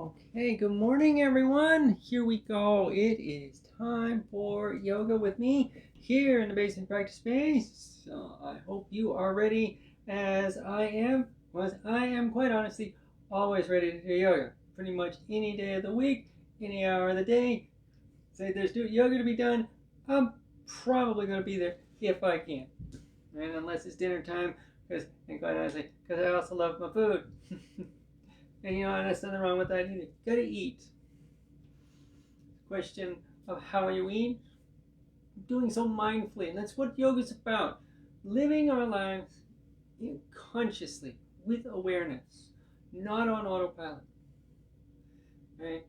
Okay, good morning everyone. Here we go. It is time for yoga with me here in the basement practice space. So I hope you are ready as I am. Because I am quite honestly always ready to do yoga. Pretty much any day of the week, any hour of the day. Say there's yoga to be done, I'm probably going to be there if I can. And unless it's dinner time, and quite honestly, because I also love my food. And there's nothing wrong with that either. You gotta eat. Question of how you eat, doing so mindfully, and that's what yoga is about. Living our lives consciously, with awareness, not on autopilot. Right?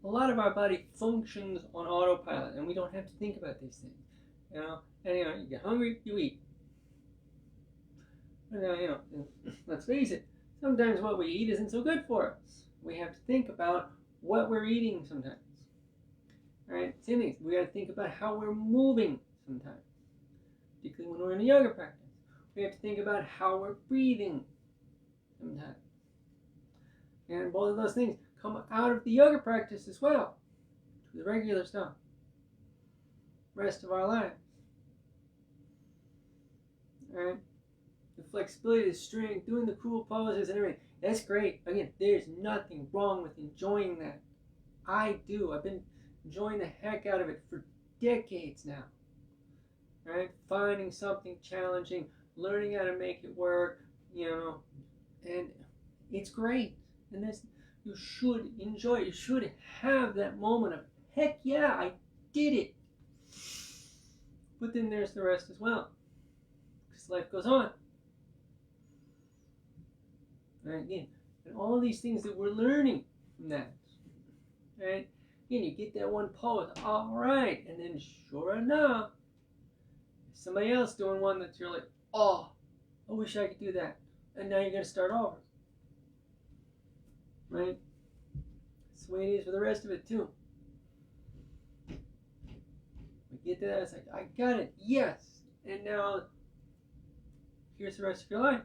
A lot of our body functions on autopilot, and we don't have to think about these things. You get hungry, you eat. Let's face it, sometimes what we eat isn't so good for us. We have to think about what we're eating sometimes. All right, same thing. We got to think about how we're moving sometimes, particularly when we're in a yoga practice. We have to think about how we're breathing sometimes. And both of those things come out of the yoga practice as well, to the regular stuff, rest of our lives. All right. The flexibility, the strength, doing the cool poses and everything. That's great. Again, there's nothing wrong with enjoying that. I do. I've been enjoying the heck out of it for decades now. Right? Finding something challenging, learning how to make it work, and it's great. And you should enjoy it. You should have that moment of, heck yeah, I did it. But then there's the rest as well. Because life goes on. Right, again, and all of these things that we're learning from that. Right? Again, you get that one pose, all right, and then sure enough, somebody else doing one that you're like, oh, I wish I could do that. And now you're going to start over. Right? That's the way it is for the rest of it too. We get to that, it's like, I got it, yes. And now, here's the rest of your life.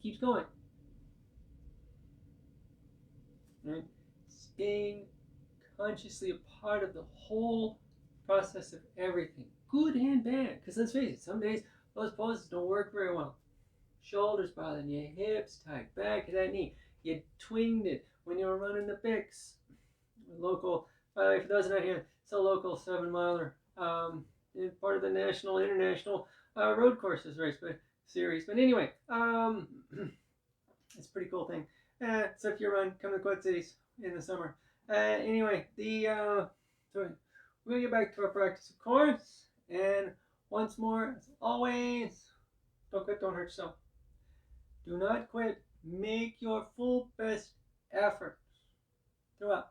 Keeps going. Right? Staying consciously a part of the whole process of everything, good and bad. Because let's face it, some days those poses don't work very well. Shoulders bothering you, hips tight, back of that knee. You twinged it when you were running the Bix. Local, by the way, for those not here, it's a local 7-miler. Part of the national, international road courses race. But series. But anyway, it's a pretty cool thing. So if you run, come to the Quad Cities in the summer. Anyway, so we're going to get back to our practice, of course. And once more, as always, don't quit, don't hurt yourself. Do not quit. Make your full best effort throughout.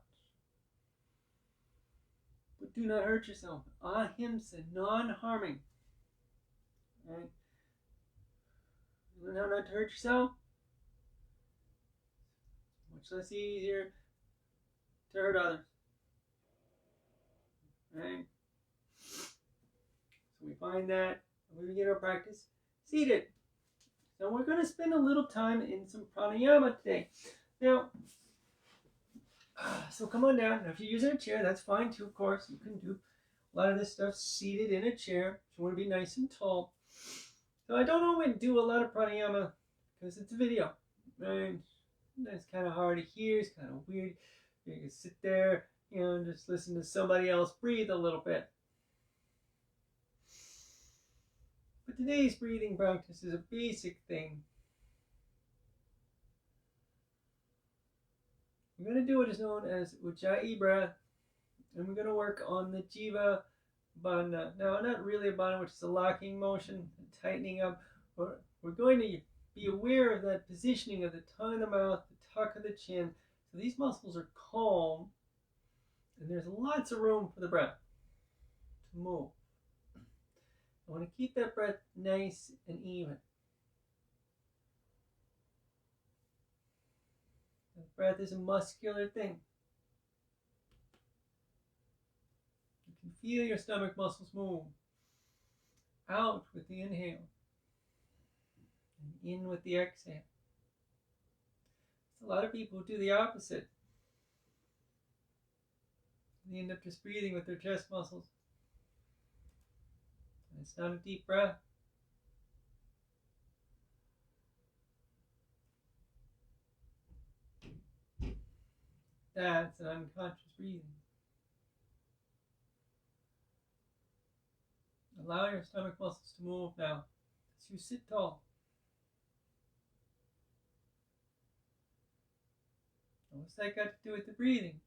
But do not hurt yourself. Ahimsa, non-harming. Right? Learn how not to hurt yourself. Much less easier to hurt others. Right? So we find that when we begin our practice seated. So we're going to spend a little time in some pranayama today. Now, so come on down. Now, if you're using a chair, that's fine too, of course. You can do a lot of this stuff seated in a chair. If you want to be nice and tall. So I don't always do a lot of pranayama because it's a video. Right? It's kind of hard to hear. It's kind of weird. You can sit there, and just listen to somebody else breathe a little bit. But today's breathing practice is a basic thing. We're going to do what is known as Ujjayi breath, and we're going to work on the Jiva Bandha. Now, not really a bandha, which is a locking motion, tightening up. We're going to be aware of that positioning of the tongue of the mouth, the tuck of the chin. So these muscles are calm, and there's lots of room for the breath to move. I want to keep that breath nice and even. The breath is a muscular thing. You can feel your stomach muscles move. Out with the inhale. And in with the exhale. A lot of people do the opposite. They end up just breathing with their chest muscles. And it's not a deep breath. That's an unconscious breathing. Allow your stomach muscles to move now as you sit tall. What's that got to do with the breathing?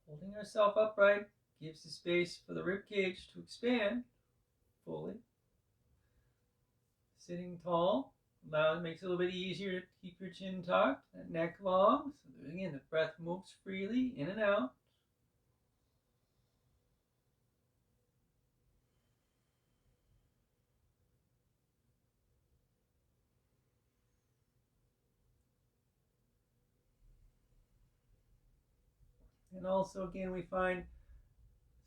Holding ourselves upright gives the space for the rib cage to expand fully. Sitting tall makes it a little bit easier to keep your chin tucked, that neck long. So again, the breath moves freely in and out. And also, again, we find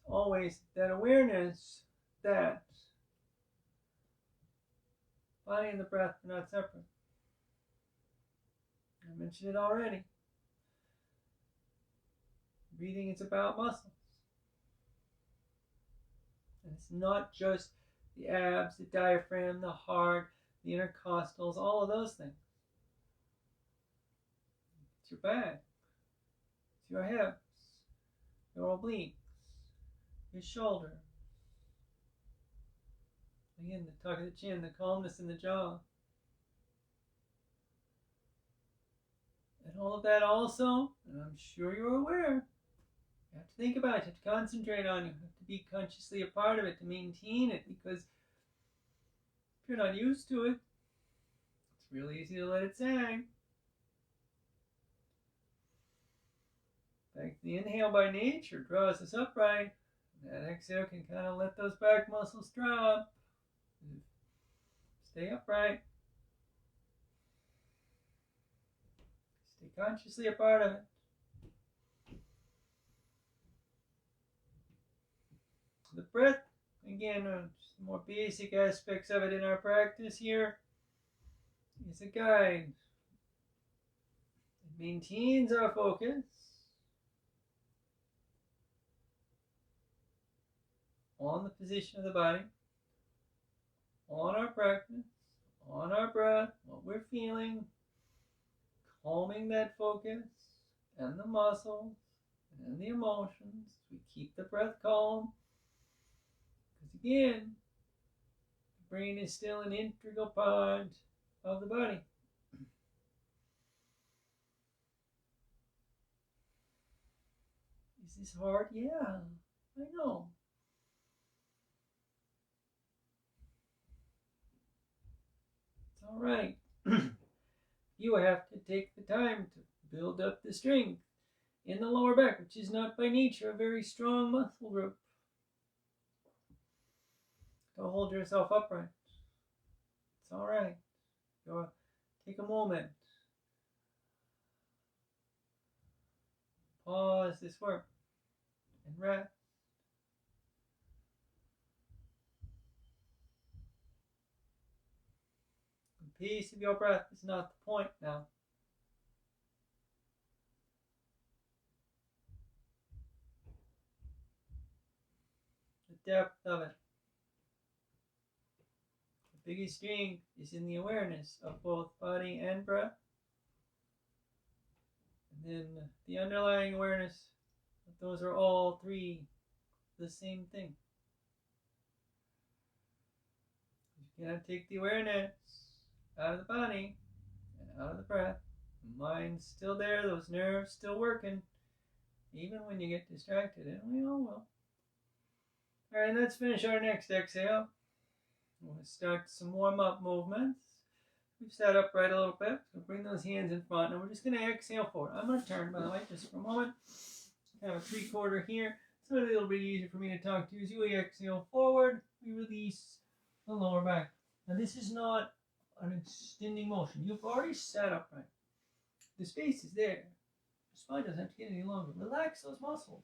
always that awareness that body and the breath are not separate. I mentioned it already. Breathing is about muscles. And it's not just the abs, the diaphragm, the heart, the intercostals, all of those things. It's your back. It's your hips, your obliques, your shoulder. Again, the tuck of the chin, the calmness in the jaw. And all of that also, and I'm sure you're aware, you have to think about it, you have to concentrate on it, you have to be consciously a part of it to maintain it, because if you're not used to it, it's really easy to let it sag. In fact, the inhale by nature draws us upright. That exhale can kind of let those back muscles drop. Stay upright. Stay consciously a part of it. The breath, again, just the more basic aspects of it in our practice here, is a guide. It maintains our focus on the position of the body, on our practice, on our breath, what we're feeling, calming that focus and the muscles and the emotions. We keep the breath calm. Because again, the brain is still an integral part of the body. Is this hard? Yeah, I know. It's all right. You have to take the time to build up the strength in the lower back, which is not by nature a very strong muscle group. To hold yourself upright. It's all right. Go take a moment. Pause this work and rest. The pace of your breath is not the point now. The depth of it. The biggest strength is in the awareness of both body and breath. And then the underlying awareness that those are all three the same thing. You cannot take the awareness out of the body and out of the breath. The mind's still there, those nerves still working, even when you get distracted, and we all will. Alright, let's finish our next exhale. We'll start some warm-up movements. We've sat upright a little bit, so bring those hands in front, and we're just going to exhale forward. I'm going to turn, by the way, just for a moment. Kind of a 3/4 here, so it's a little bit easier for me to talk to. As you exhale forward, we release the lower back. Now, this is not an extending motion. You've already sat upright. The space is there. The spine doesn't have to get any longer. Relax those muscles.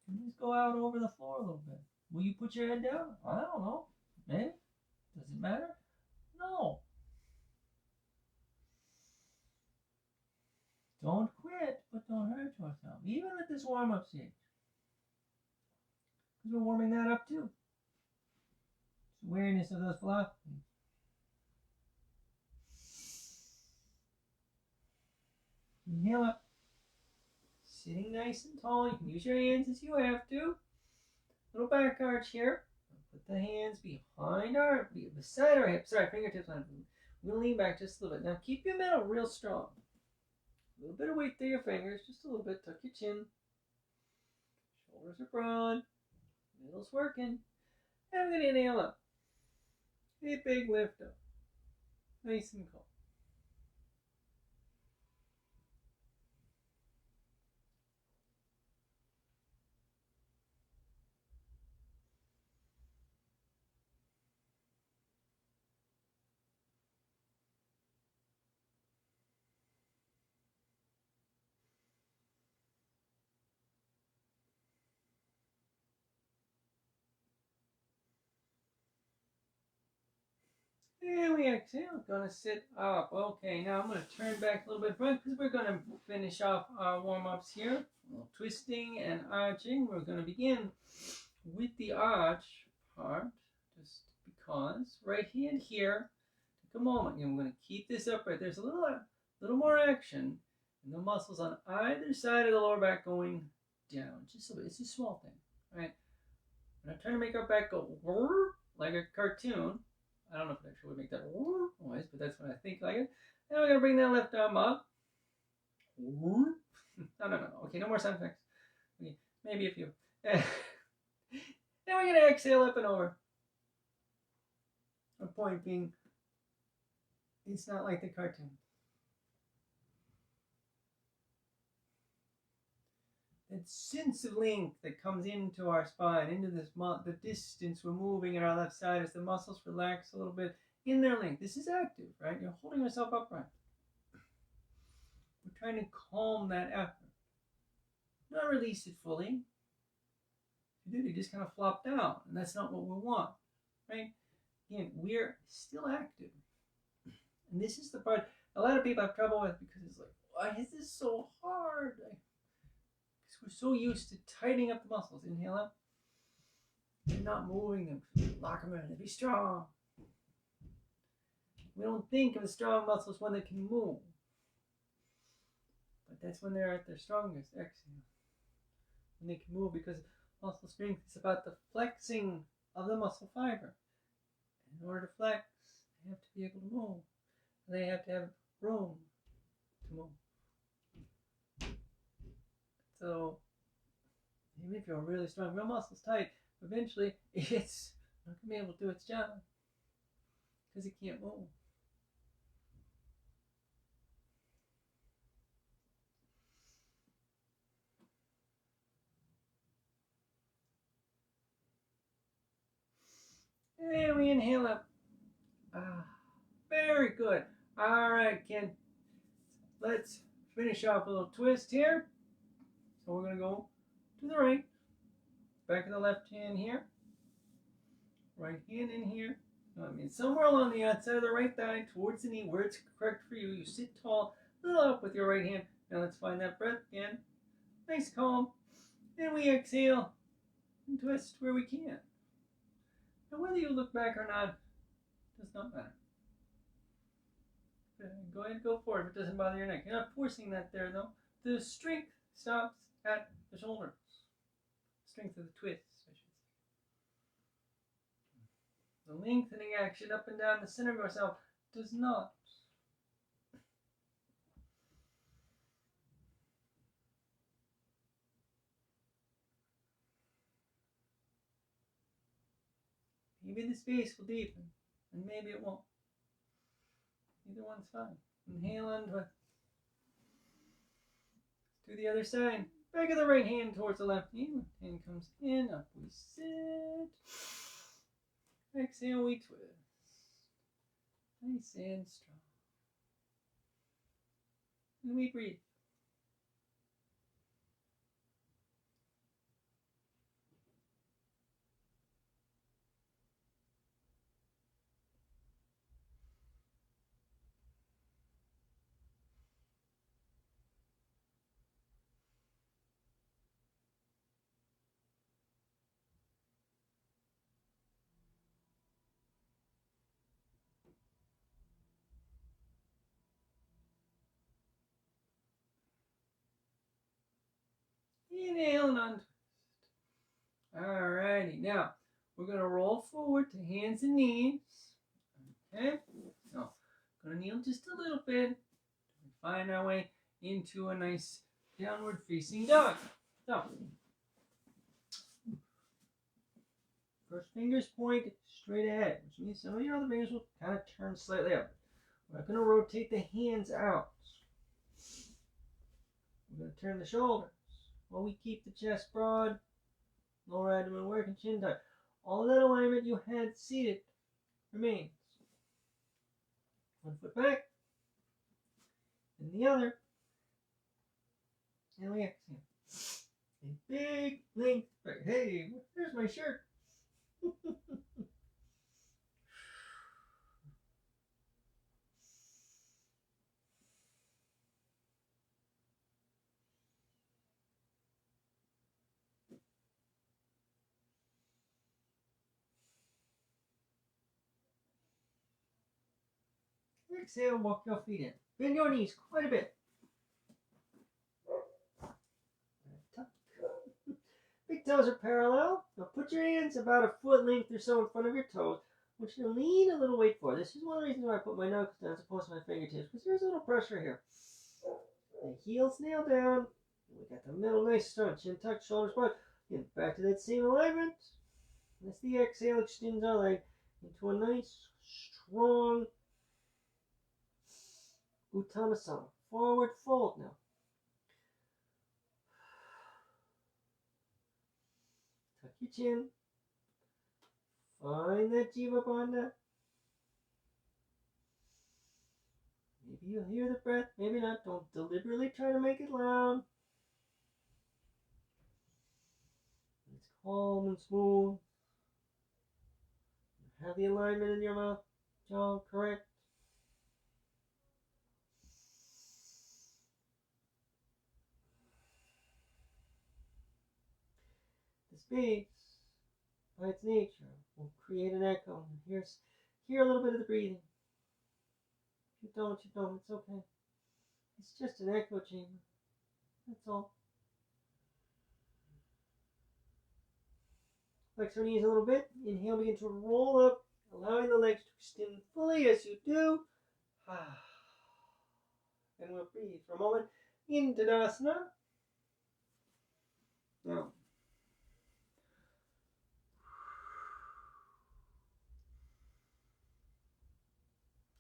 And just go out over the floor a little bit. Will you put your head down? I don't know. Maybe. Does it matter? No. Don't quit, but don't hurt yourself, even at this warm-up stage. Because we're warming that up too. It's awareness of those philosophies. Inhale up. Sitting nice and tall. You can use your hands as you have to. Little back arch here. Put the hands behind beside our hips. Sorry, fingertips on. We're going to lean back just a little bit. Now keep your middle real strong. A little bit of weight through your fingers, just a little bit. Tuck your chin. Shoulders are broad. Middle's working. And we're going to inhale up. A big lift up. Nice and calm. And we exhale. Gonna sit up. Okay, now I'm gonna turn back a little bit front because we're gonna finish off our warm-ups here. A little twisting and arching. We're gonna begin with the arch part, just because. Right hand here. Take a moment. I'm gonna keep this upright. There's a little more action, and the muscles on either side of the lower back going down. Just a bit. It's a small thing, right? And I'm trying to make our back go like a cartoon. I don't know if it actually would make that noise, but that's what I think like it. And we're going to bring that left arm up. No. Okay, no more sound effects. Okay, maybe a few. Then we're going to exhale up and over. The point being, it's not like the cartoon. That sense of length that comes into our spine, into this the distance we're moving in our left side as the muscles relax a little bit in their length. This is active, right? You're holding yourself upright. We're trying to calm that effort. Not release it fully. If you do, you just kind of flop down, and that's not what we want, right? Again, we're still active. And this is the part a lot of people have trouble with because it's like, why is this so hard? We're so used to tightening up the muscles. Inhale up. And not moving them. Lock them in. Be strong. We don't think of the strong muscles when they can move. But that's when they're at their strongest. Exhale. When they can move, because muscle strength is about the flexing of the muscle fiber. In order to flex, they have to be able to move. They have to have room to move. So, even if you're really strong, real muscle's tight, eventually it's not going to be able to do its job because it can't move. And we inhale up. Very good. All right, Ken. Let's finish off a little twist here. So we're going to go to the right. Back of the left hand here. Right hand in here. Somewhere along the outside of the right thigh, towards the knee, where it's correct for you. You sit tall, a little up with your right hand. Now let's find that breath again. Nice, calm. And we exhale and twist where we can. Now whether you look back or not does not matter. Go ahead and go for it if it doesn't bother your neck. You're not forcing that there though. The strength stops at the shoulders. Strength of the twist, I should say. The lengthening action up and down the center of yourself does not. Maybe the space will deepen, and maybe it won't. Either one's fine. Inhale and twist. To the other side. Back of the right hand towards the left knee. Left hand comes in, up we sit. Exhale, we twist. Nice and strong. And we breathe. inhale and untwist. Alrighty, now we're going to roll forward to hands and knees. Okay, so going to kneel just a little bit. Find our way into a nice downward facing dog. So, first fingers point straight ahead, which means some of your other fingers will kind of turn slightly up. We're not going to rotate the hands out. We're going to turn the shoulders while we keep the chest broad, lower abdomen working, chin tuck. All of that alignment you had seated remains. One foot back, and the other, and we exhale. A big length break. Hey, there's my shirt. Exhale, walk your feet in. Bend your knees quite a bit. Big toes are parallel. Now put your hands about a foot length or so in front of your toes. I want you to lean a little weight forward. This is one of the reasons why I put my knuckles down as opposed to my fingertips, because there's a little pressure here. The heels nail down. We got the middle nice strong. Chin tuck, shoulders broad. Again, back to that same alignment. As the exhale extends our leg into a nice, strong Uttanasana. Forward fold now. Tuck your chin. Find that Jiva Bandha. Maybe you'll hear the breath, maybe not. Don't deliberately try to make it loud. It's calm and smooth. Have the alignment in your mouth, jaw correct. The space, by its nature, will create an echo. Hear a little bit of the breathing. If you don't, it's okay. It's just an echo chamber. That's all. Flex your knees a little bit. Inhale, begin to roll up, allowing the legs to extend fully as you do. And we'll breathe for a moment into Tadasana. Now,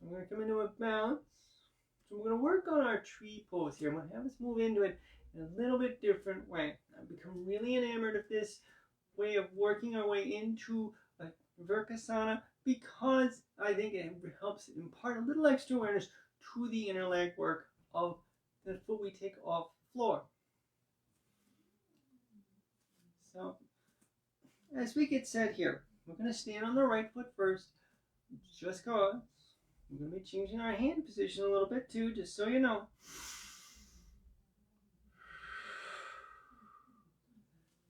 I'm going to come into a balance. So we're going to work on our tree pose here. I'm going to have us move into it in a little bit different way. I've become really enamored of this way of working our way into a Virkasana because I think it helps impart a little extra awareness to the inner leg work of the foot we take off the floor. So, as we get set here, we're going to stand on the right foot first, just cause. We're going to be changing our hand position a little bit too, just so you know.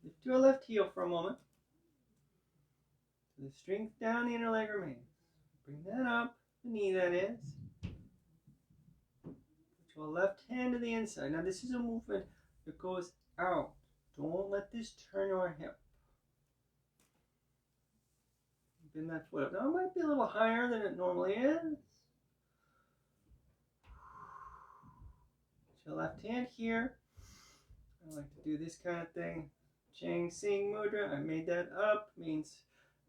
Lift your left heel for a moment. So the strength down, the inner leg remains. Bring that up, the knee that is. Put your left hand to the inside. Now this is a movement that goes out. Don't let this turn your hip. Bend that foot up. Now it might be a little higher than it normally is. Put your left hand here. I like to do this kind of thing. Chang Sing Mudra. I made that up. Means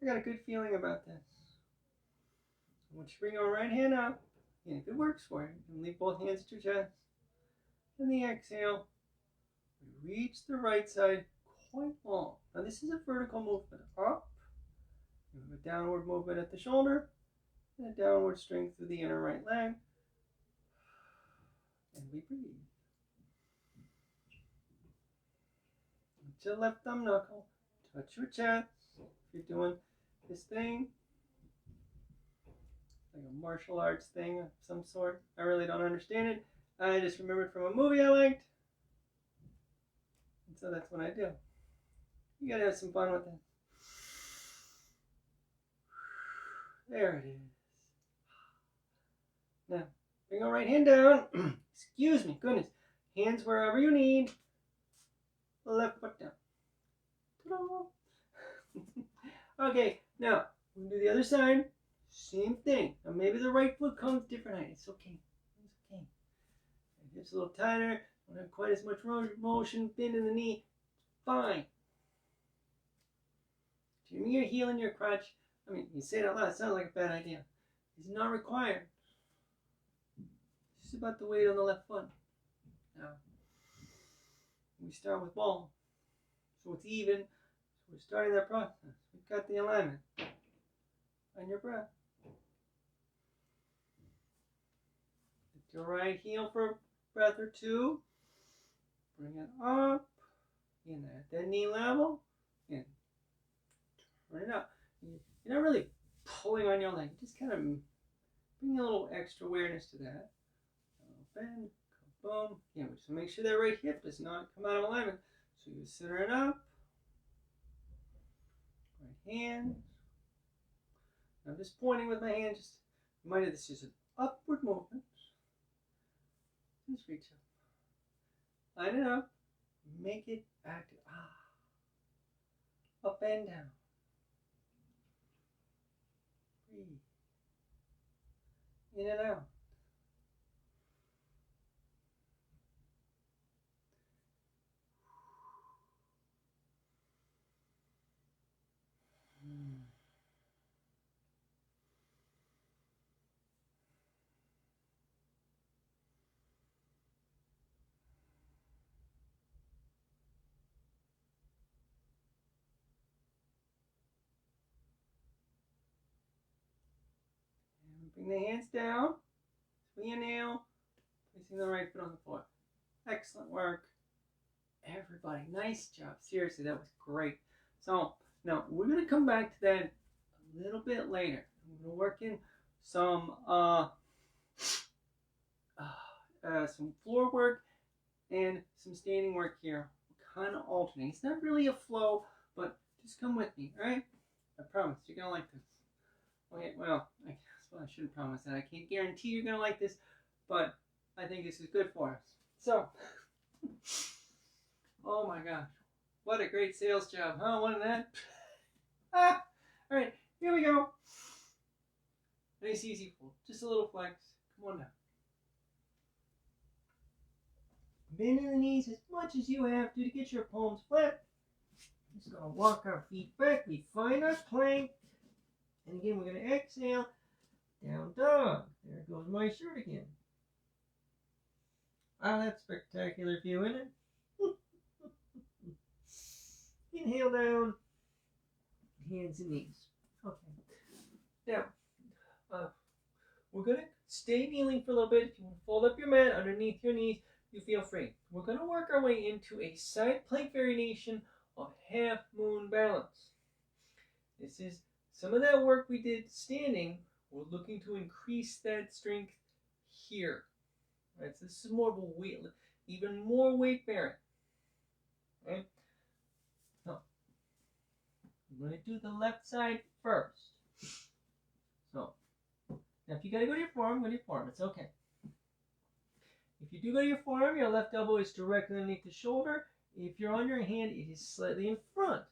I got a good feeling about this. Once you bring your right hand up, and if it works for you, you can leave both hands at your chest. And the exhale, we reach the right side quite long. Now this is a vertical movement. Up. You have a downward movement at the shoulder, and a downward strength through the inner right leg. And we breathe. With your left thumb knuckle, touch your chest. If you're doing this thing, like a martial arts thing of some sort. I really don't understand it. I just remembered from a movie I liked. And so that's what I do. You gotta have some fun with it. There it is. Now, bring your right hand down. Excuse me, goodness. Hands wherever you need. left foot down. Ta-da! Okay, now we'll do the other side. Same thing. Now maybe the right foot comes different height. It's okay. It's okay. Hips a little tighter. Don't have quite as much motion. Bend in the knee. Fine. Turning your heel in your crotch. I mean, you say it out loud. It sounds like a bad idea. It's not required. It's just about the weight on the left foot. Now, we start with ball. So it's even. So we're starting that process. We've got the alignment. On your breath. Lift your right heel for a breath or two. Bring it up. In at that knee level. And turn it up. You're not really pulling on your leg. Just kind of bring a little extra awareness to that. Bend. Boom. Yeah, just make sure that right hip does not come out of alignment. So you center it up. Right hand. I'm just pointing with my hand. Just remind you this is an upward movement. Just reach up. Line it up. Make it active. Up and down. Breathe. In and out. Bring the hands down. Swing your nail. Placing the right foot on the floor. Excellent work. Everybody, nice job. Seriously, that was great. So, now we're going to come back to that a little bit later. I'm going to work in some floor work and some standing work here. Kind of alternating. It's not really a flow, but just come with me, alright? I promise, you're going to like this. Okay, well, I shouldn't promise that. I can't guarantee you're going to like this, but I think this is good for us. So, oh my gosh. What a great sales job, huh? Wasn't that? Alright, here we go. Nice easy pull. Just a little flex. Come on down. Bend in the knees as much as you have to get your palms flat. Just going to walk our feet back. We find our plank. And again, we're going to exhale. Down dog. There goes my shirt again. That's spectacular view, isn't it? Inhale down. Hands and knees. Okay. Now, we're going to stay kneeling for a little bit. If you want to fold up your mat underneath your knees, you feel free. We're going to work our way into a side plank variation of half moon balance. This is some of that work we did standing. We're looking to increase that strength here. Right? So this is more of a weight, even more weight bearing. Right? So, I'm going to do the left side first. So, now if you got to go to your forearm, go to your forearm. It's okay. If you do go to your forearm, your left elbow is directly underneath the shoulder. If you're on your hand, it is slightly in front.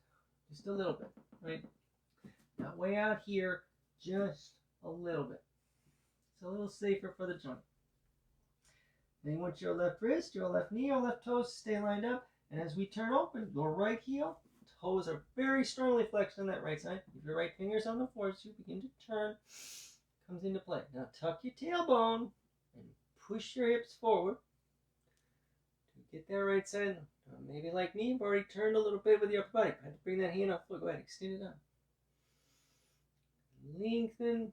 Just a little bit, right? Not way out here, just a little bit. It's a little safer for the joint. Then you want your left wrist, your left knee, your left toes to stay lined up. And as we turn open, your right heel, toes are very strongly flexed on that right side. Keep your right fingers on the floor as you begin to turn. Comes into play. Now tuck your tailbone and push your hips forward to get that right side. Maybe like me, you've already turned a little bit with your upper body. I had to bring that hand up. Go ahead, extend it out. Lengthen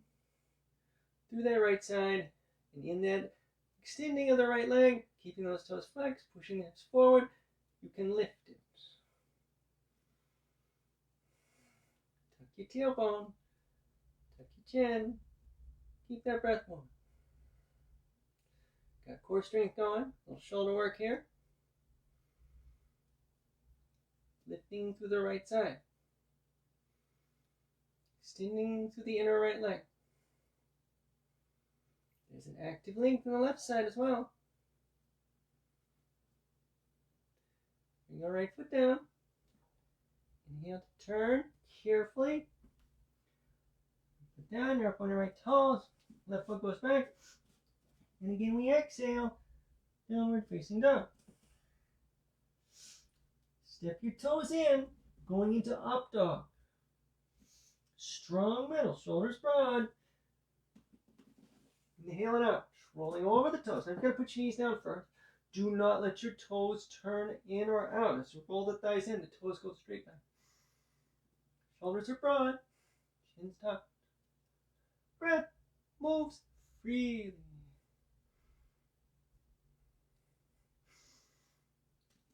through that right side, and in that extending of the right leg, keeping those toes flexed, pushing the hips forward, you can lift it. Tuck your tailbone, tuck your chin, keep that breath warm. Got core strength going, a little shoulder work here. Lifting through the right side. Extending through the inner right leg. There's an active length on the left side as well. Bring your right foot down. Inhale to turn carefully. Put down, you're up on your right toes. Left foot goes back. And again we exhale, downward facing dog. Step your toes in, going into up dog. Strong middle, shoulders broad. Inhaling out, rolling over the toes. Now you've got to put your knees down first. Do not let your toes turn in or out. As you roll the thighs in, the toes go straight back. Shoulders are broad, chin's tucked. Breath moves freely.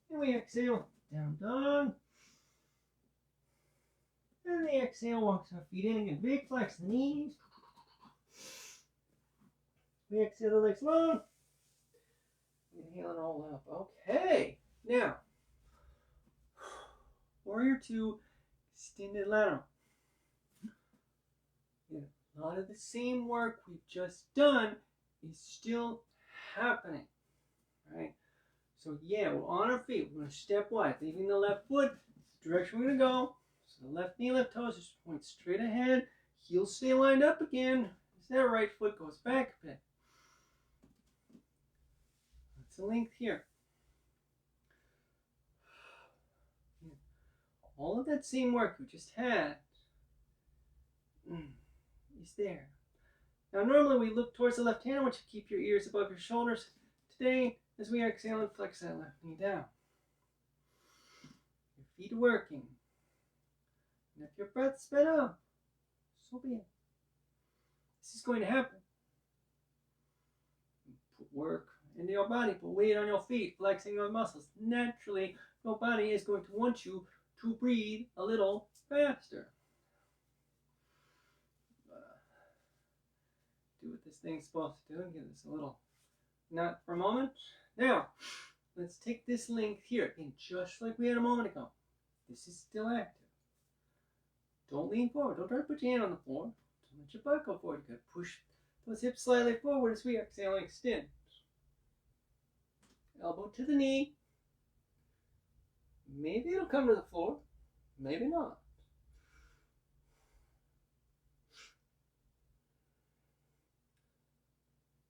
And we exhale, down dog. And the exhale walks our feet in again. Big flex the knees. We exhale the legs long. Inhale and all up. Okay. Now, warrior two, extended lateral. Yeah, a lot of the same work we've just done is still happening. Right? So yeah, we're on our feet. We're going to step wide, leaving the left foot the direction we're going to go. So the left knee, left toes just point straight ahead. Heels stay lined up again. As that right foot goes back a bit. That's the length here. All of that same work we just had is there. Now normally we look towards the left hand. I want you to keep your ears above your shoulders. Today, as we exhale and flex that left knee down. Your feet are working. And if your breath sped up, so be it. This is going to happen. Put work into your body, put weight on your feet, flexing your muscles. Naturally, your body is going to want you to breathe a little faster. Do what this thing's supposed to do and give this a little nut for a moment. Now, let's take this length here, again, just like we had a moment ago. This is still active. Don't lean forward. Don't try to put your hand on the floor. Don't let your butt go forward. You got to push those hips slightly forward as we exhale and extend. Elbow to the knee. Maybe it'll come to the floor. Maybe not.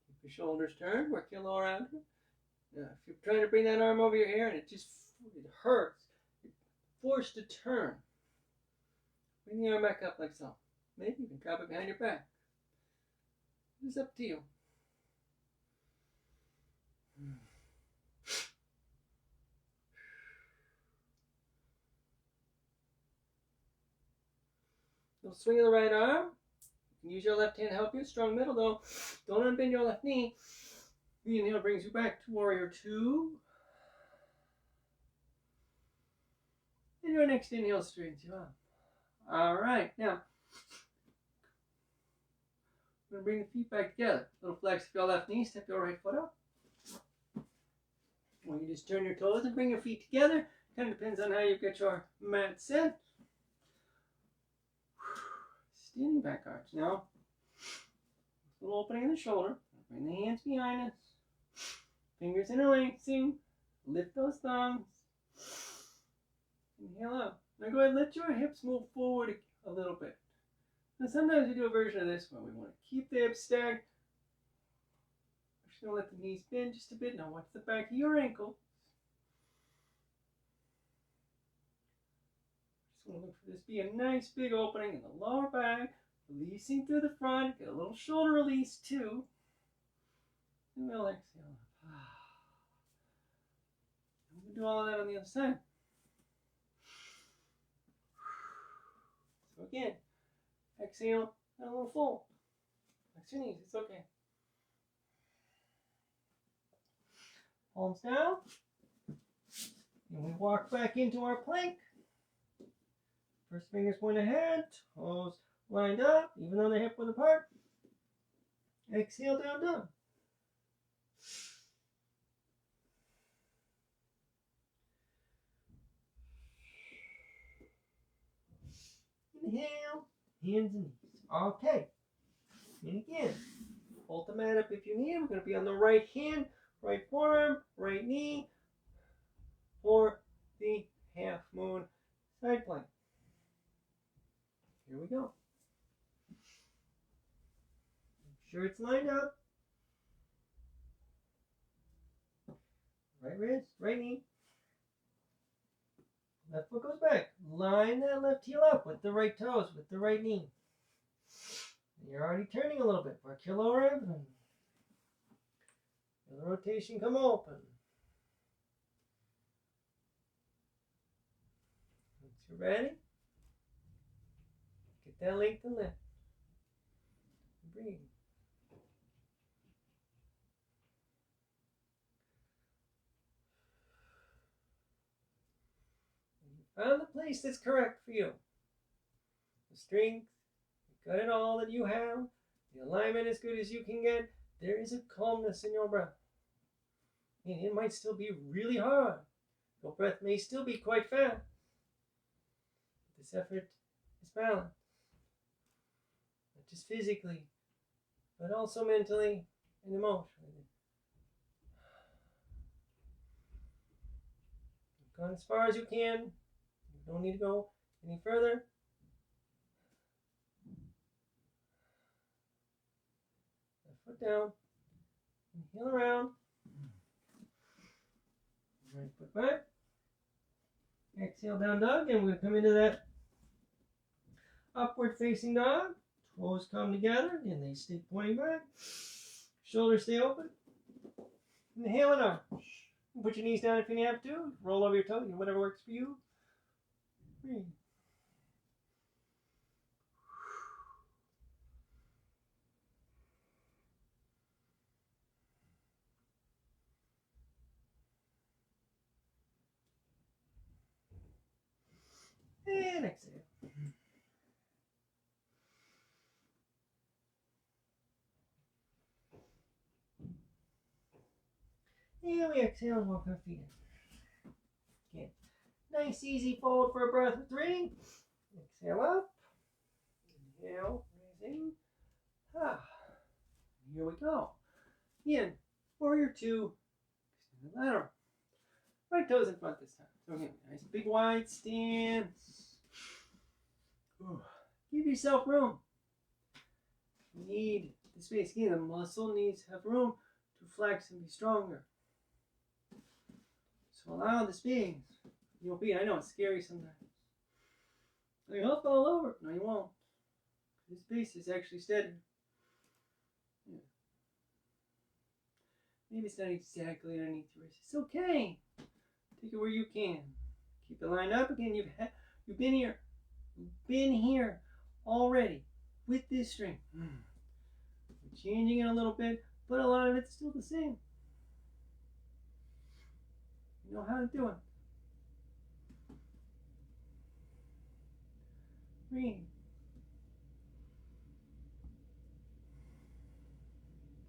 Keep your shoulders turned. Work your lower abdomen. Now, if you're trying to bring that arm over your hair and it hurts, you're forced to turn. Bring the arm back up like so. Maybe you can drop it behind your back. It's up to you. Little swing of the right arm. You can use your left hand to help you. Strong middle though. Don't unbend your left knee. The inhale brings you back to warrior two. And your next inhale straightens you up. Alright, now we're going to bring the feet back together. Little flex of your left knee, step your right foot up. Or you just turn your toes and bring your feet together. Kind of depends on how you get your mat set. Standing back arch now. A little opening in the shoulder. Bring the hands behind us. Fingers interlacing. Lift those thumbs. Inhale out. Now go ahead and let your hips move forward a little bit. Now sometimes we do a version of this one. We want to keep the hips stacked. We're just going to let the knees bend just a bit. Now watch the back of your ankle. Just want to look for this be a nice big opening in the lower back. Releasing through the front. Get a little shoulder release too. And we'll exhale. And we'll do all of that on the other side. So again, exhale and a little fold. Flex your knees, it's okay. Palms down. And we walk back into our plank. First fingers point ahead, toes lined up, even though they're hip width apart. Exhale, down dog. Inhale, hands and knees. Okay. And again, hold the mat up if you need. We're going to be on the right hand, right forearm, right knee, or the half moon side plank. Here we go. Make sure it's lined up. Right wrist, right knee. Left foot goes back. Line that left heel up with the right toes, with the right knee. And you're already turning a little bit. Work your lower abdomen. Feel the rotation come open. Once you're ready, get that length and lift. Breathe. Found the place that's correct for you. The strength, you got it all that you have, the alignment as good as you can get. There is a calmness in your breath. And it might still be really hard. Your breath may still be quite fast. This effort is balanced. Not just physically, but also mentally and emotionally. You've gone as far as you can. You don't need to go any further. Left foot down. Inhale around. Right foot back. Exhale, down dog, and we're going to come into that upward facing dog. Toes come together and they stay pointing back. Shoulders stay open. Inhale and arch. Put your knees down if you have to. Roll over your toes, whatever works for you. Breathe. And exhale. And we exhale and walk our feet in. Again, nice easy fold for a breath of 3. Exhale up. Inhale, raising. Here we go. Again, warrior 2. Extend the lateral. Right toes in front this time. So again, nice big wide stance. Give yourself room. You need the space. Again, the muscle needs to have room to flex and be stronger. So allow the space. You'll be, I know it's scary sometimes. You'll fall all over. No, you won't. This space is actually steady. Yeah. Maybe it's not exactly underneath your wrist. It's okay. Take it where you can. Keep it lined up. Again, you've been here. You've been here already with this string. We're changing it a little bit, but a lot of it's still the same. You know how to do it. Breathe.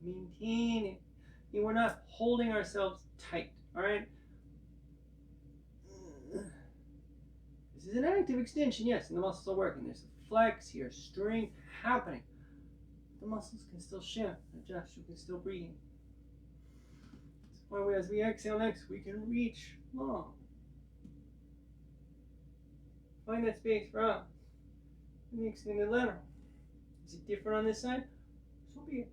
Maintain it. And we're not holding ourselves tight, all right? This is an active extension, yes, and the muscles are working. There's a flex here, strength happening. The muscles can still shift, adjust, you can still breathe. That's why as we exhale next, we can reach long. Find that space for us. And the extended lateral. Is it different on this side? So be it.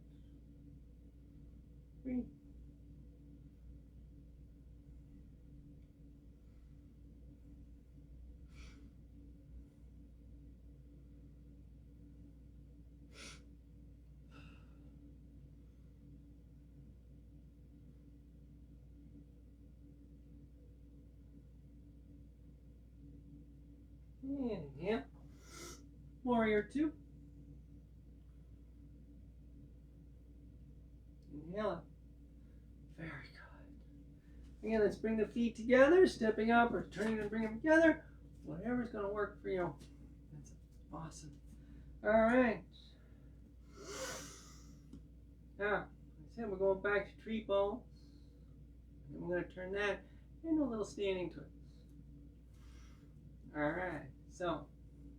Breathe. Inhale. Warrior 2. Inhale up. Very good. Again, let's bring the feet together, stepping up or turning and bring them together. Whatever's going to work for you. That's awesome. All right. Now, like I said, we're going back to tree pose. And we're going to turn that into a little standing twist. All right. So,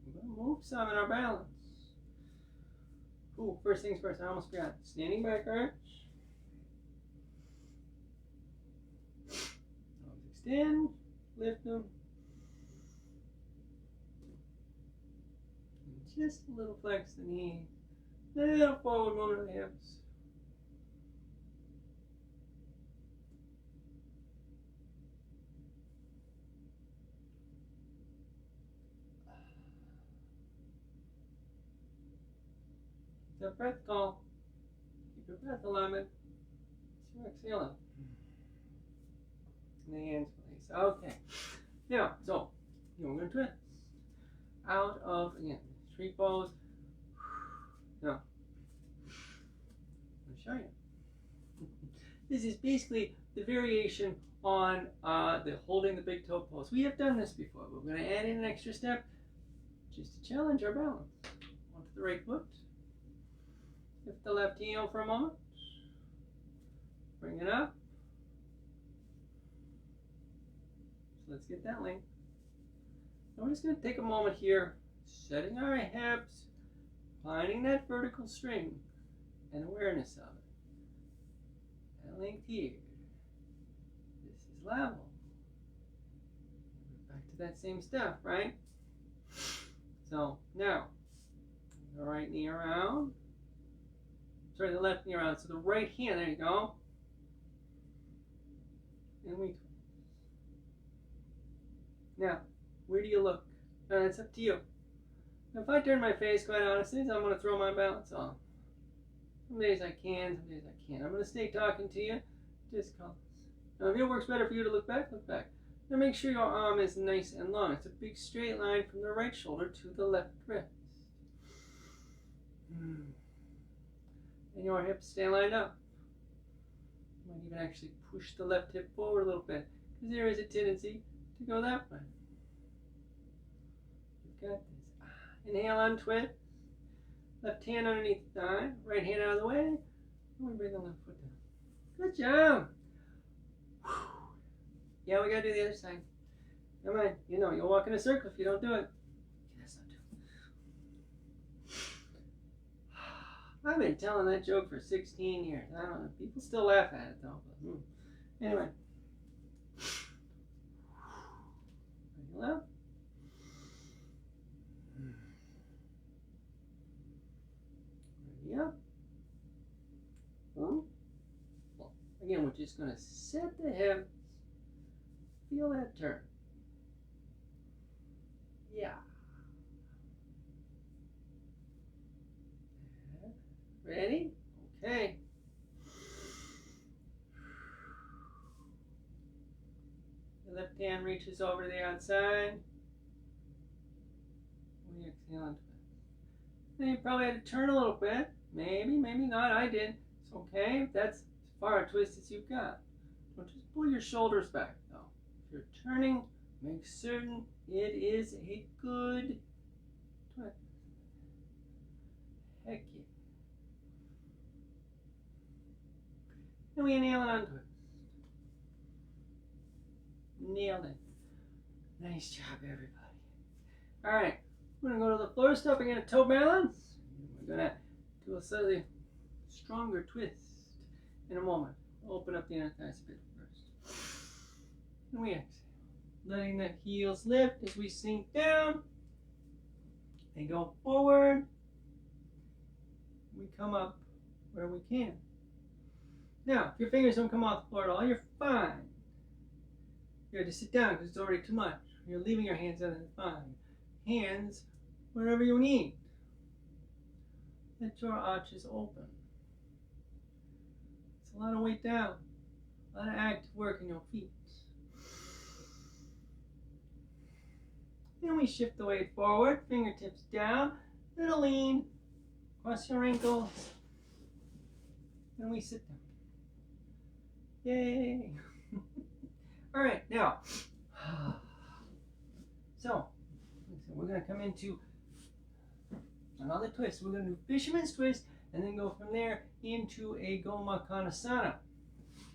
we're going to move some in our balance. Ooh, first things first, I almost forgot. Standing back arch. Extend. Lift them. And just a little flex the knee. Little forward movement of the hips. The breath call. Keep your breath alignment. So exhaling. And the hands release. Okay. Now, so we're going to twist out of, again, street pose. Now, I'm going to show you. This is basically the variation on the holding the big toe pose. We have done this before, but we're going to add in an extra step just to challenge our balance. Onto the right foot. Lift the left heel for a moment. Bring it up. So let's get that length. Now we're just going to take a moment here, setting our hips, finding that vertical string, and awareness of it. That length here. This is level. Back to that same stuff, right? So now, the right knee around. Sorry, the left knee around. So the right hand, there you go. And we twist. Now, where do you look? It's up to you. Now, if I turn my face, quite honestly, I'm going to throw my balance off. Some days I can, some days I can't. I'm going to stay talking to you. Just call. Now, if it works better for you to look back, look back. Now, make sure your arm is nice and long. It's a big straight line from the right shoulder to the left wrist. And your hips stay lined up. You might even actually push the left hip forward a little bit, because there is a tendency to go that way. You've got this. Inhale, untwist. Left hand underneath the thigh. Right hand out of the way. And we bring the left foot down. Good job. Yeah, we got to do the other side. Come on. You know, you'll walk in a circle if you don't do it. That's not true. I've been telling that joke for 16 years. I don't know. People still laugh at it, though. But, anyway. Ready up. Ready up. Well, again, we're just going to set the hips. Feel that turn. Yeah. Ready? Okay. The left hand reaches over to the outside. We exhale and twist. Then you probably had to turn a little bit. Maybe, maybe not. I did. It's okay. That's as far a twist as you've got. Don't just pull your shoulders back, though. If you're turning, make certain it is a good twist. Heck yeah. And we inhale and untwist. Nailed it. Nice job, everybody. All right, we're going to go to the floor, stepping in a toe balance. We're going to do a slightly stronger twist in a moment. Open up the inner thighs a bit first. And we exhale. Letting the heels lift as we sink down. They go forward. We come up where we can. Now, if your fingers don't come off the floor at all, you're fine. You have to sit down because it's already too much. You're leaving your hands on it, fine. Hands wherever you need. Let your arches open. It's a lot of weight down. A lot of active work in your feet. Then we shift the weight forward, fingertips down, little lean, cross your ankles, and we sit down. Yay! All right, now, so we're going to come into another twist. We're going to do fisherman's twist and then go from there into a Goma Kanasana.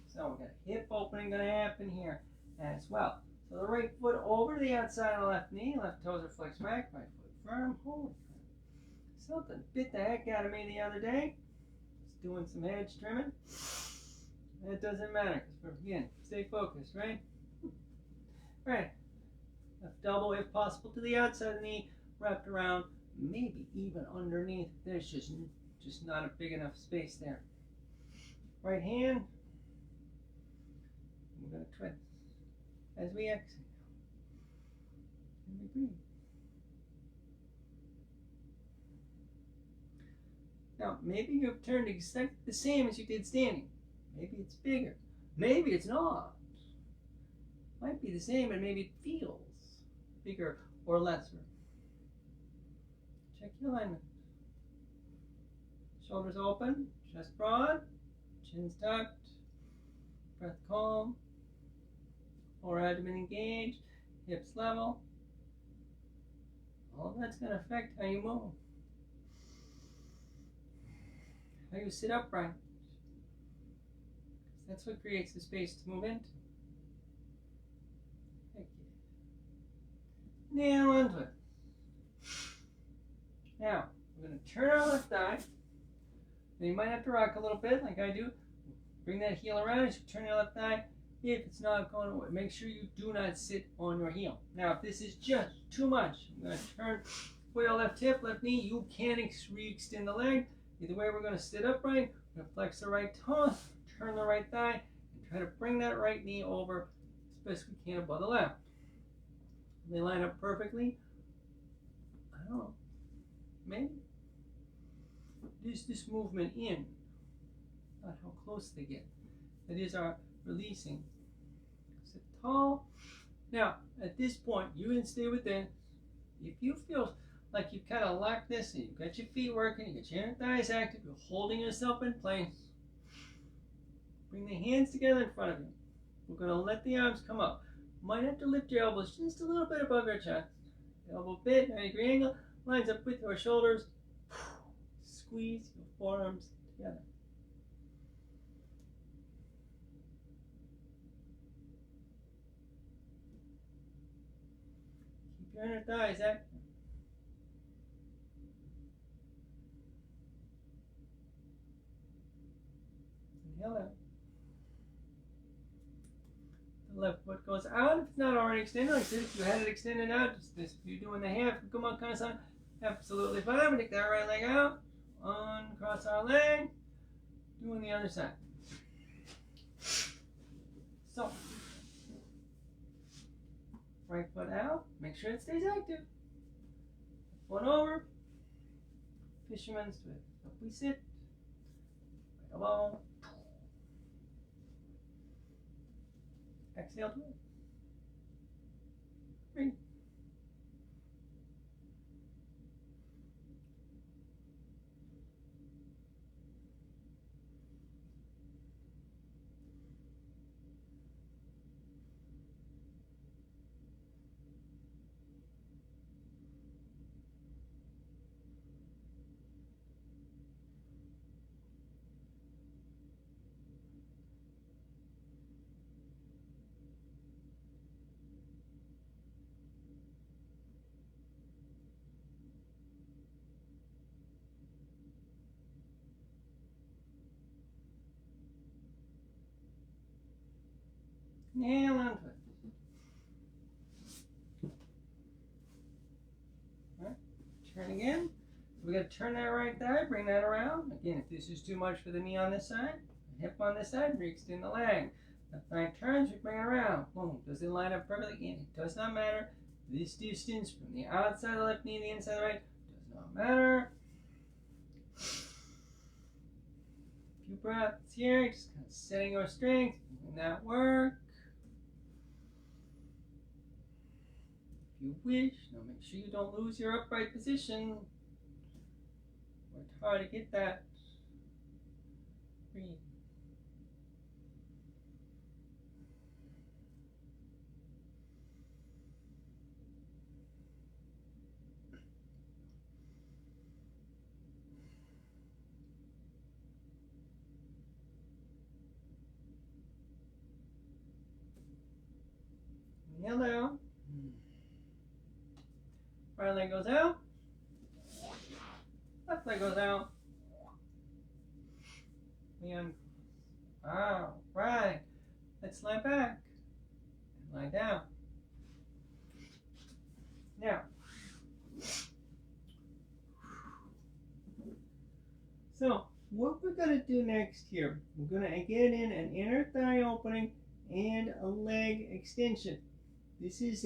So we've got a hip opening going to happen here as well. So the right foot over to the outside of the left knee, left toes are flexed back, right foot firm. Holy crap. Something bit the heck out of me the other day. Just doing some hedge trimming. It doesn't matter, because again, stay focused, right? Right. Left elbow, if possible, to the outside of the knee, wrapped around, maybe even underneath. There's just not a big enough space there. Right hand, we're going to twist as we exhale. And we breathe. Now, maybe you've turned exactly the same as you did standing. Maybe it's bigger. Maybe it's not. Might be the same, and maybe it feels bigger or lesser. Check your alignment. Shoulders open, chest broad, chin's tucked, breath calm, lower abdomen engaged, hips level. All that's going to affect how you move, how you sit upright. That's what creates the space to move into. Nail onto it. Now, we're going to turn our left thigh. Now you might have to rock a little bit like I do. Bring that heel around as you turn your left thigh. If it's not going away, make sure you do not sit on your heel. Now, if this is just too much, I'm going to turn for your left hip, left knee. You can re-extend the leg. Either way, we're going to sit upright. We're going to flex the right toe, turn the right thigh, and try to bring that right knee over as best we can above the left. They line up perfectly. I don't know. Maybe. Just this movement in, not how close they get. That is our releasing. Sit tall. Now, at this point, you can stay with this. If you feel like you've kind of locked this and you've got your feet working, you got your inner thighs active, you're holding yourself in place, bring the hands together in front of you. We're going to let the arms come up. Might have to lift your elbows just a little bit above your chest. Elbow bit, 90-degree angle, lines up with your shoulders. Squeeze your forearms together. Keep your inner thighs active. Inhale out. The left foot goes out if it's not already extended. Like this, if you had it extended out, just this, if you're doing the half, come on, kind of sign, absolutely fine. We take that right leg out, uncross our leg, doing the other side. So, right foot out, make sure it stays active. Foot over, fisherman's twist. Up we sit, right elbow. Exhale to it. Breathe. Nail onto it. All right, turn again. We're going to turn that right thigh, bring that around. Again, if this is too much for the knee on this side, hip on this side, re-extend the leg. Left thigh turns, we bring it around. Boom. Does it line up perfectly? Again, it does not matter. This distance from the outside of the left knee to the inside of the right does not matter. A few breaths here, just kind of setting your strength, doing that work. If you wish, now make sure you don't lose your upright position. Work hard to get that. Breathe. Inhale down. Right leg goes out. Left leg goes out. We uncross. All right. Let's lie back and lie down. Now, so what we're going to do next here, we're going to get in an inner thigh opening and a leg extension. This is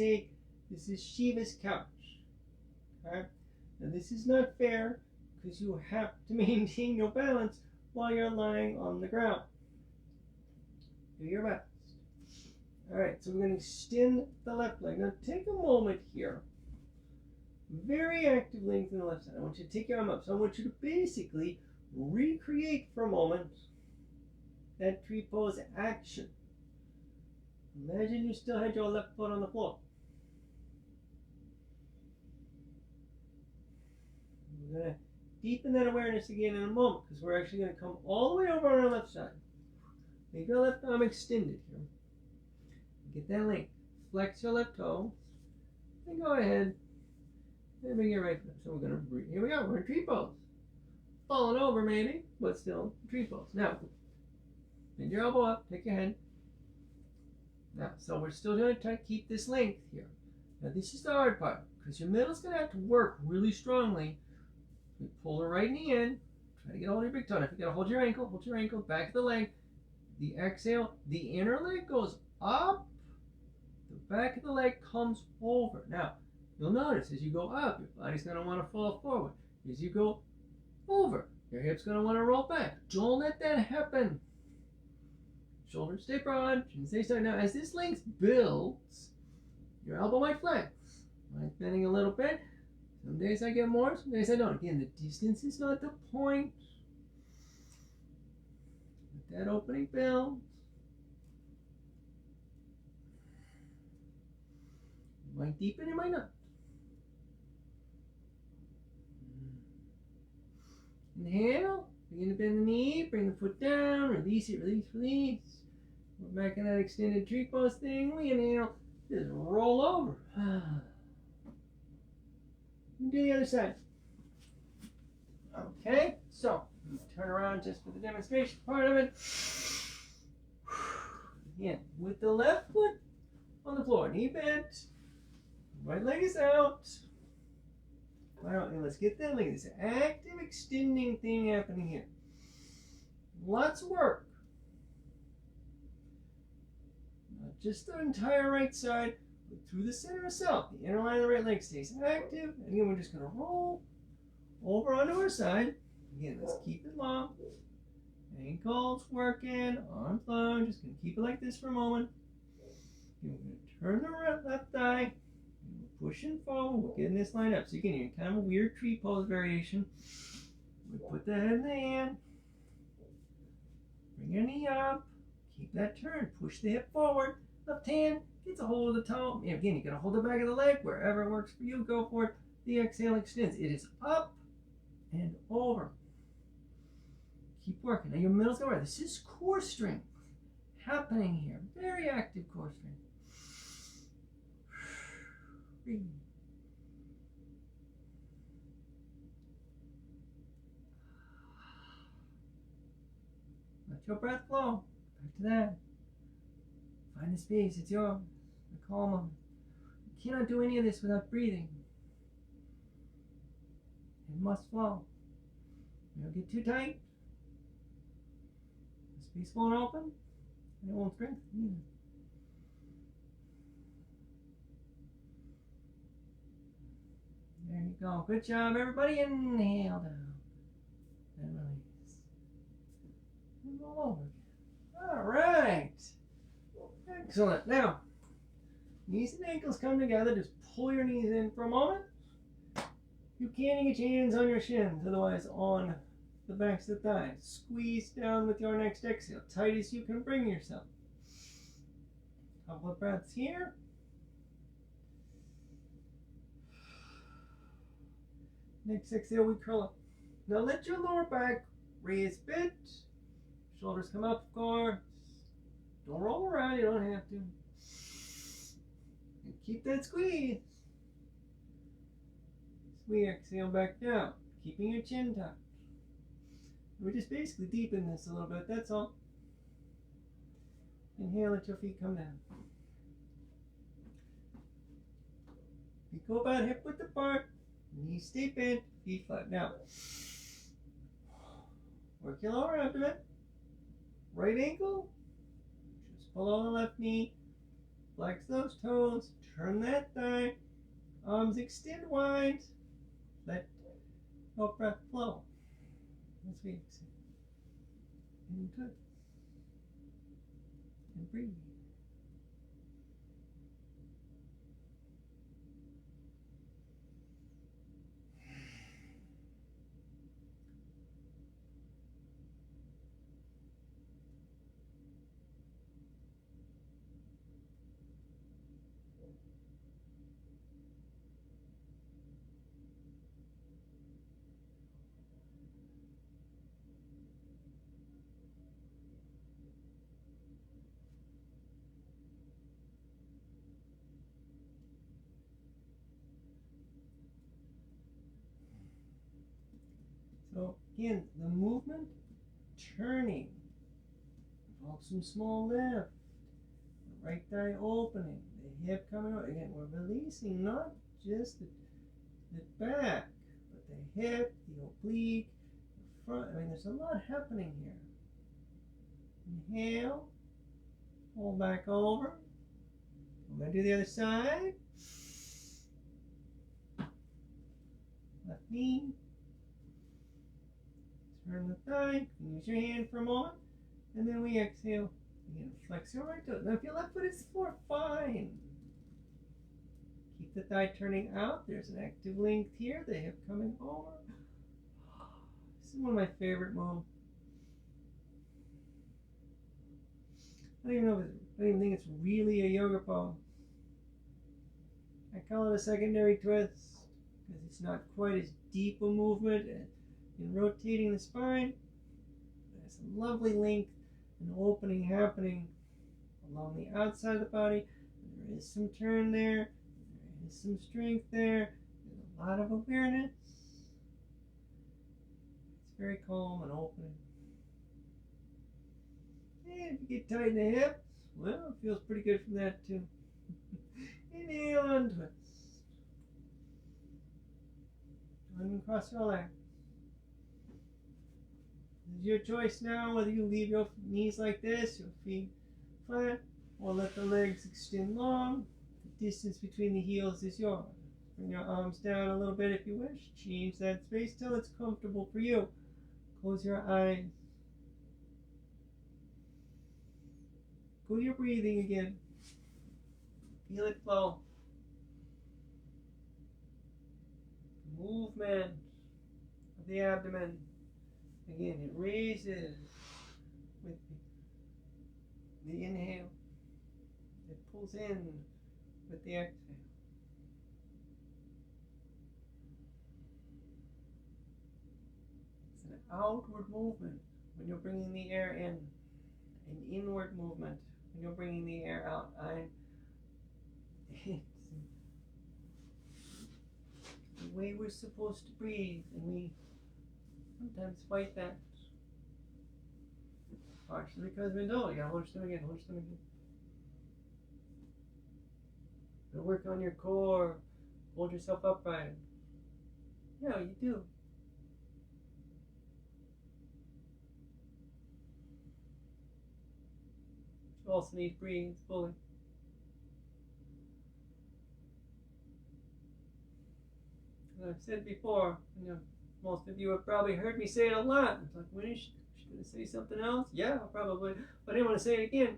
Shiva's couch. Okay? Now this is not fair because you have to maintain your balance while you're lying on the ground. Do your best. Alright, so we're going to extend the left leg. Now take a moment here. Very active length in the left side. I want you to take your arm up. So I want you to basically recreate for a moment that tree pose action. Imagine you still had your left foot on the floor. We're going to deepen that awareness again in a moment because we're actually going to come all the way over on our left side. Make your left arm extended here. Get that length. Flex your left toe. And go ahead and bring your right foot. So we're going to, here we go, we're in tree pose. Falling over maybe, but still tree pose. Now, bend your elbow up, take your head. Now, so we're still going to try to keep this length here. Now this is the hard part, because your middle's going to have to work really strongly. We pull the right knee in, try to get a hold of your big toe. Now, if you got to hold your ankle, back of the leg. The exhale, the inner leg goes up, the back of the leg comes over. Now, you'll notice as you go up, your body's going to want to fall forward. As you go over, your hip's going to want to roll back. Don't let that happen. Shoulders stay broad, chin stay tight. Now, as this length builds, your elbow might flex. Might bending a little bit. Some days I get more, some days I don't. Again, the distance is not the point. Let that opening build. It might deepen, it might not. Inhale, begin to bend the knee, bring the foot down, release it, release, release. We're back in that extended tree pose thing. We inhale, just roll over. Do the other side. Okay, so turn around just for the demonstration part of it. Again, with the left foot on the floor, knee bent, right leg is out. All right, let's get that leg. This active extending thing happening here. Lots of work. Not just the entire right side, but through the center of self. The inner line of the right leg stays active. And again, we're just going to roll over onto our side. Again, let's keep it long. Ankles working, arms long. Just going to keep it like this for a moment. Again, we're going to turn the left thigh. We're pushing forward. We're getting this line up. So again, you're in kind of a weird tree pose variation. We put the head in the hand. Bring your knee up. Keep that turn. Push the hip forward. Left hand gets a hold of the toe. And again, you got to hold the back of the leg. Wherever it works for you, go for it. The exhale extends. It is up and over. Keep working. Now your middle's going right. This is core strength happening here. Very active core strength. Breathe. Let your breath flow. Back to that. Find the space. It's yours. The calm moment. You cannot do any of this without breathing. It must flow. You don't get too tight. The space won't open, and it won't strengthen either. There you go. Good job, everybody. Inhale down. And release. And roll over again. All right. Excellent. Now, knees and ankles come together. Just pull your knees in for a moment. You can't get your hands on your shins, otherwise on the backs of the thighs. Squeeze down with your next exhale, tight as you can bring yourself. Couple of breaths here. Next exhale, we curl up. Now let your lower back raise a bit. Shoulders come up, of course. Don't roll around, you don't have to. And keep that squeeze. We exhale back down, keeping your chin tucked. We just basically deepen this a little bit, that's all. Inhale, let your feet come down. Feet go about hip width apart. Knees stay bent. Feet flat. Now, work your lower abdomen. Right ankle. Just below the left knee. Flex those toes. Turn that thigh. Arms extend wide. Let your breath flow. As we exhale. Into and breathe. So again, the movement, turning, involves some small lift, the right thigh opening, the hip coming out. Again, we're releasing not just the back, but the hip, the oblique, the front. I mean, there's a lot happening here. Inhale, pull back over. I'm going to do the other side. Left knee. Turn the thigh, use your hand for a moment, and then we exhale. Again, flex your right toe. Now if your left foot is the floor, fine. Keep the thigh turning out. There's an active length here, the hip coming over. This is one of my favorite moves. I don't even think it's really a yoga pose. I call it a secondary twist because it's not quite as deep a movement. In rotating the spine, there's a lovely length and opening happening along the outside of the body. There is some turn there. There is some strength there. There's a lot of awareness. It's very calm and opening. And if you get tight in the hips, well, it feels pretty good from that too. Inhale and twist. And cross your legs. It's your choice now whether you leave your knees like this, your feet flat, or let the legs extend long. The distance between the heels is yours. Bring your arms down a little bit if you wish. Change that space till it's comfortable for you. Close your eyes. Go to your breathing again. Feel it flow. Movement of the abdomen. Again, it raises with the inhale. It pulls in with the exhale. It's an outward movement when you're bringing the air in, an inward movement when you're bringing the air out. It's the way we're supposed to breathe, and we sometimes fight that. Partially because we know you gotta hold your stomach in, hold your stomach in. You gotta work on your core, hold yourself upright. Yeah, you do. You also need to breathe fully. As I've said before, most of you have probably heard me say it a lot. It's like, when is she going to say something else? Yeah, probably. But I didn't want to say it again.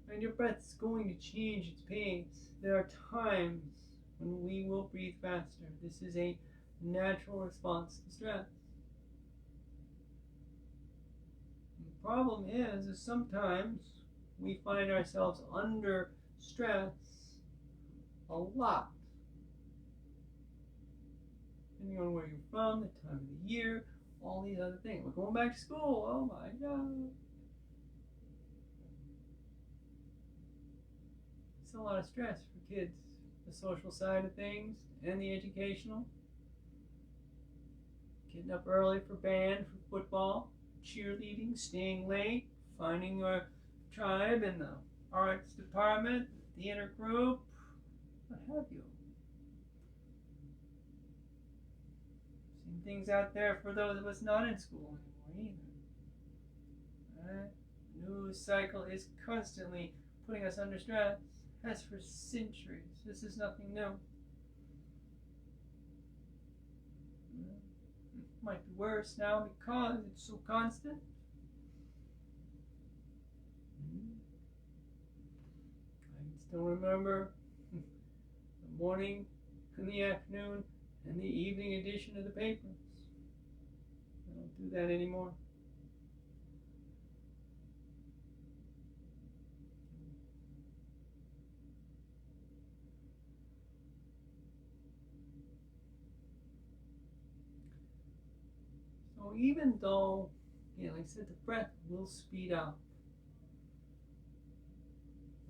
And your breath is going to change its pace. There are times when we will breathe faster. This is a natural response to stress. And the problem is sometimes we find ourselves under stress a lot. Depending on where you're from, the time of the year, all these other things. We're going back to school. Oh my God. It's a lot of stress for kids. The social side of things and the educational. Getting up early for band, for football, cheerleading, staying late, finding your tribe in the arts department, theater group, what have you. things out there for those of us not in school anymore either. News cycle is constantly putting us under stress. As for centuries, this is nothing new. It might be worse now because it's so constant. I can still remember the morning and the afternoon and the evening edition of the papers. I don't do that anymore. So even though, like I said, the breath will speed up,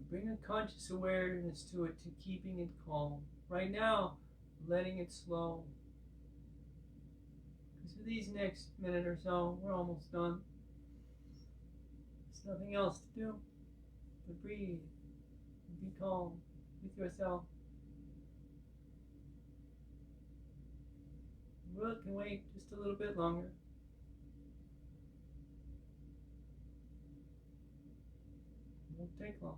bring a conscious awareness to it, to keeping it calm. Right now, letting it slow. Because for these next minute or so, we're almost done. There's nothing else to do but breathe and be calm with yourself. The world can wait just a little bit longer. It won't take long.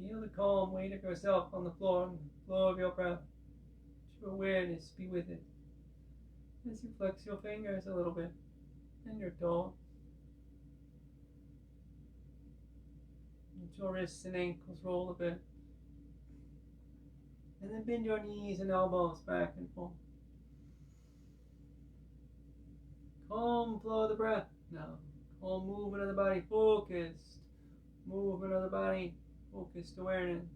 Feel the calm weight of yourself on the floor and the flow of your breath. Let your awareness be with it. As you flex your fingers a little bit and your toes. Let your wrists and ankles roll a bit. And then bend your knees and elbows back and forth. Calm flow of the breath now. Calm movement of the body. Focused movement of the body. Focused awareness.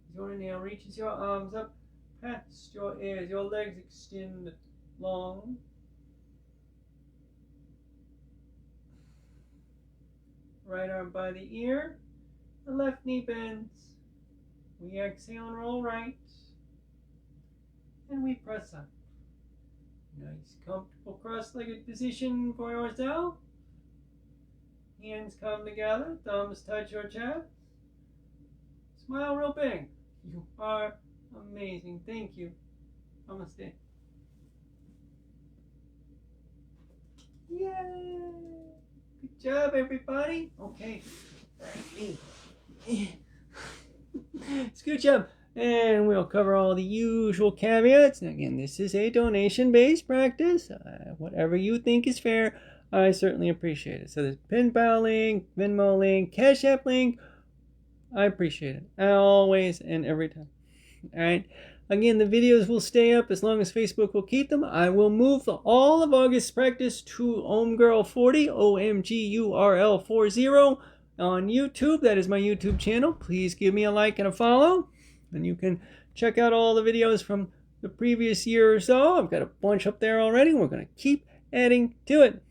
As your inhale reaches your arms up past your ears, your legs extend long. Right arm by the ear, the left knee bends. We exhale and roll right, and we press up. Nice, comfortable cross-legged position for yourself. Hands come together, thumbs touch your chest. Smile real big. You are amazing. Thank you. Namaste. Yay! Good job, everybody. Okay. Scooch up. And we'll cover all the usual caveats. Again, this is a donation-based practice. Whatever you think is fair, I certainly appreciate it. So there's PayPal link, Venmo link, CashApp link. I appreciate it. Always and every time. Alright. Again, the videos will stay up as long as Facebook will keep them. I will move all of August's practice to OmGirl40, OMGURL40 on YouTube. That is my YouTube channel. Please give me a like and a follow. And you can check out all the videos from the previous year or so. I've got a bunch up there already. We're going to keep adding to it.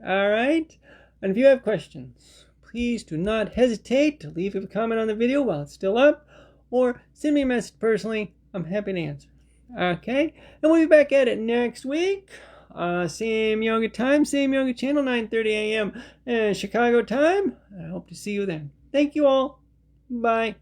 Alright. And if you have questions, please do not hesitate to leave a comment on the video while it's still up, or send me a message personally. I'm happy to answer. Okay? And we'll be back at it next week. Same yoga time, same yoga channel, 9:30 a.m. Chicago time. I hope to see you then. Thank you all. Bye.